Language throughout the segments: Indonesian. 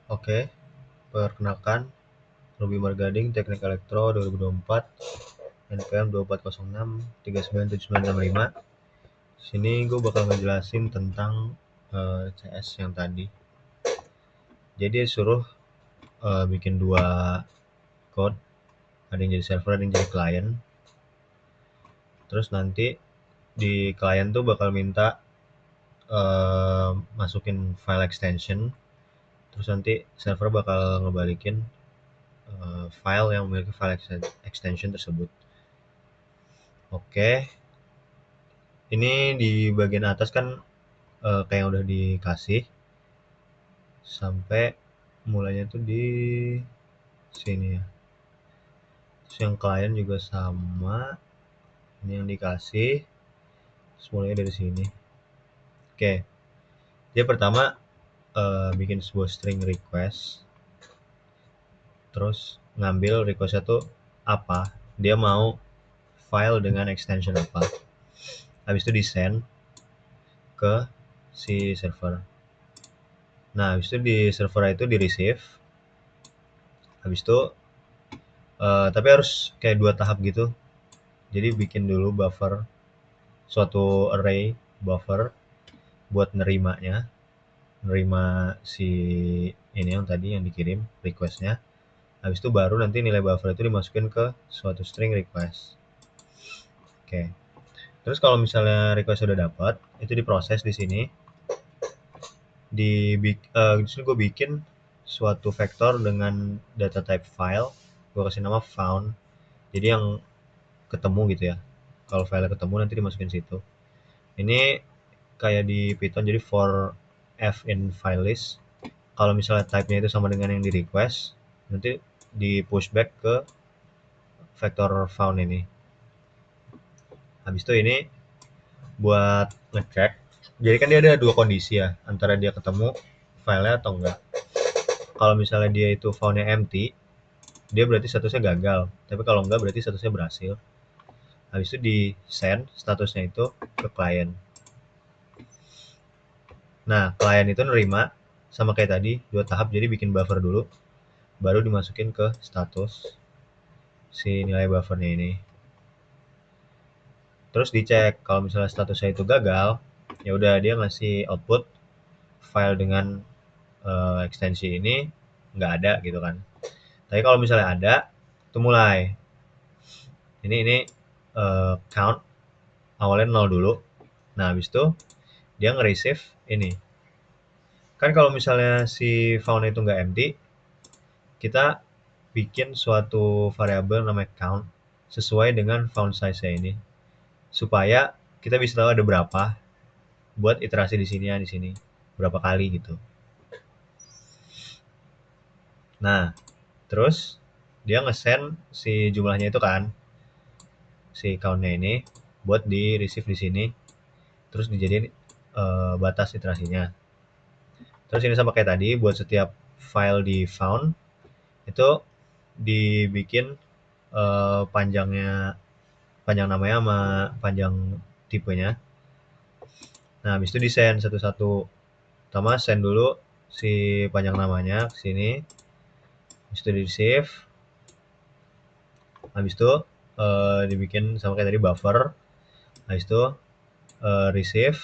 Oke, perkenalkan, Ruby Margading, Teknik Elektro 2024, NPM 2406 397965. Sini gue bakal ngejelasin tentang CS yang tadi. Jadi suruh bikin dua code, ada yang jadi server, ada yang jadi client. Terus nanti di client tuh bakal minta masukin file extension. Terus nanti server bakal ngebalikin file yang memiliki file extension tersebut. Oke, ini di bagian atas kan kayak yang udah dikasih, sampai mulanya tuh di sini ya. Terus yang klien juga sama, ini yang dikasih, mulanya dari sini. Oke, dia pertama bikin sebuah string request, terus ngambil requestnya tuh apa, dia mau file dengan extension apa, habis itu di send ke si server. Nah, habis itu di server itu di receive, habis itu tapi harus kayak 2 tahap gitu. Jadi bikin dulu buffer, suatu array buffer buat nerima si ini yang tadi yang dikirim requestnya. Habis itu baru nanti nilai buffer itu dimasukin ke suatu string request. Oke. Terus kalau misalnya request udah dapat, itu diproses di sini. Di sini gue bikin suatu vektor dengan data type file. Gue kasih nama found. Jadi yang ketemu gitu ya. Kalau file ketemu nanti dimasukin situ. Ini kayak di Python, jadi for f in file list. Kalau misalnya type-nya itu sama dengan yang di request, nanti di pushback ke vektor found ini. Habis itu ini buat ngecek. Jadi kan dia ada dua kondisi ya, antara dia ketemu filenya atau enggak. Kalau misalnya dia itu found-nya empty, dia berarti statusnya gagal. Tapi kalau enggak berarti statusnya berhasil. Habis itu di send statusnya itu ke client. Nah, klien itu nerima sama kayak tadi, 2 tahap. Jadi bikin buffer dulu, baru dimasukin ke status si nilai buffernya ini. Terus dicek kalau misalnya statusnya itu gagal, ya udah dia ngasih output file dengan ekstensi ini nggak ada gitu kan. Tapi kalau misalnya ada, itu mulai. Ini count awalnya 0 dulu. Nah, habis itu dia nge-receive ini. Kan kalau misalnya si found itu nggak empty, kita bikin suatu variabel namanya count sesuai dengan found size-nya ini. Supaya kita bisa tahu ada berapa buat iterasi di sini ya, di sini. Berapa kali gitu. Nah, terus dia nge-send si jumlahnya itu kan, si count-nya ini buat di receive di sini, terus dijadiin batas iterasinya. Terus ini sama kayak tadi, buat setiap file di found itu dibikin panjangnya, panjang namanya sama panjang tipenya. Nah, habis itu di send satu-satu. Pertama send dulu si panjang namanya ke sini, habis itu di receive, habis itu dibikin sama kayak tadi buffer, habis itu receive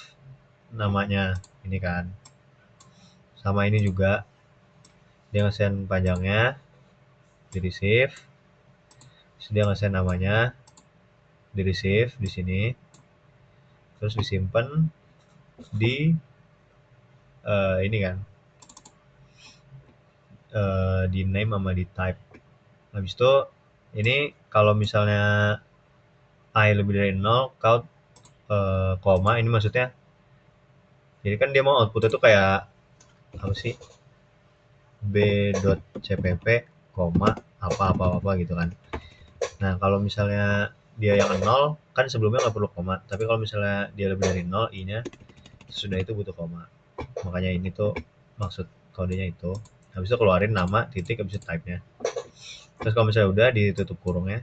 namanya ini kan, sama ini juga dia nge-send panjangnya, di receive, terus dia nge-send namanya, di receive di sini, terus disimpan di ini kan, di name sama di type. Habis itu ini kalau misalnya i lebih dari 0, count koma, ini maksudnya jadi kan dia mau output itu kayak apa sih, b.cpp, koma apa gitu kan. Nah, kalau misalnya dia yang 0, kan sebelumnya nggak perlu koma. Tapi kalau misalnya dia lebih dari 0, i-nya sudah itu butuh koma. Makanya ini tuh maksud kodenya itu. Habis itu keluarin nama, titik, habis itu type-nya. Terus kalau misalnya udah ditutup kurungnya,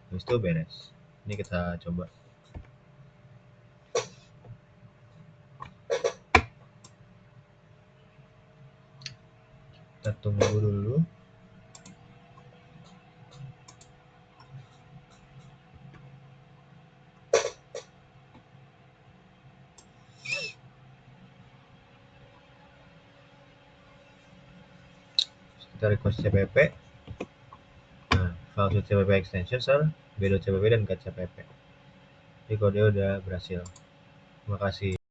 habis itu beres. Ini kita coba. Kita tunggu dulu. Kita request CPP. Nah, file CPP extension sir, b.cpp dan get.cpp. Jadi kode udah berhasil. Terima kasih.